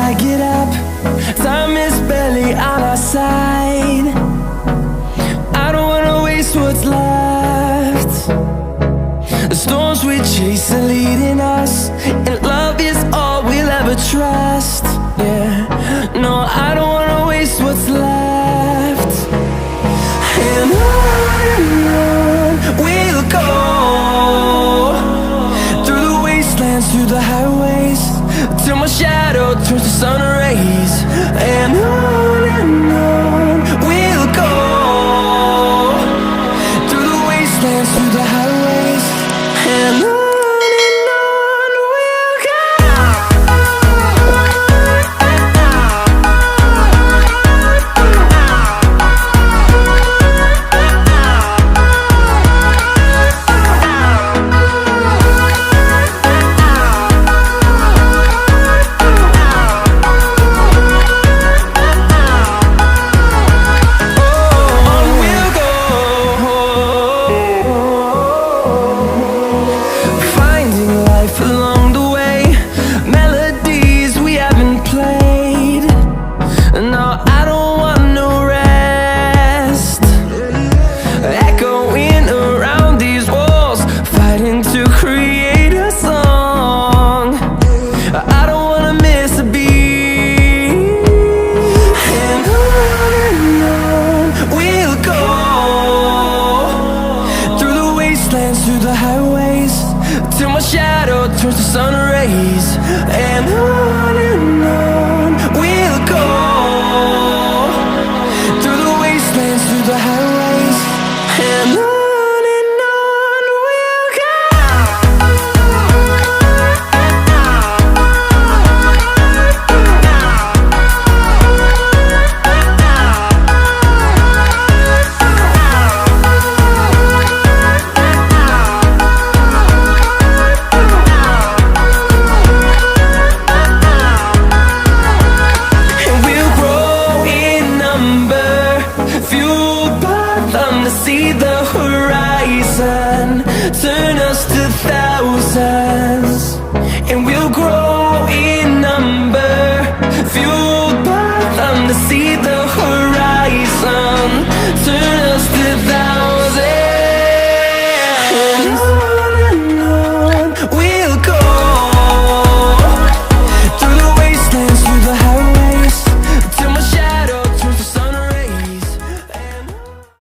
I get up, time is barely on our side. I don't wanna waste what's left. The storms we chase are leading us, and love is all we'll ever trust. Yeah, no, I don't wanna waste what's left. And on we'll go, through the wastelands, through the highways, till my shadow turns to sun rays. And on we'll go, through the wastelands, through the highways, and on. Along the way, melodies we haven't played. No, I don't want no rest. Echoing around these walls, fighting to create a song. I don't wanna miss a beat. And on we'll go, through the wastelands, through the highways, till my shadow turns to sun rays. And on we'll go, through the wastelands, through the highways, and on we'll go. See the horizon, turn us to thousands.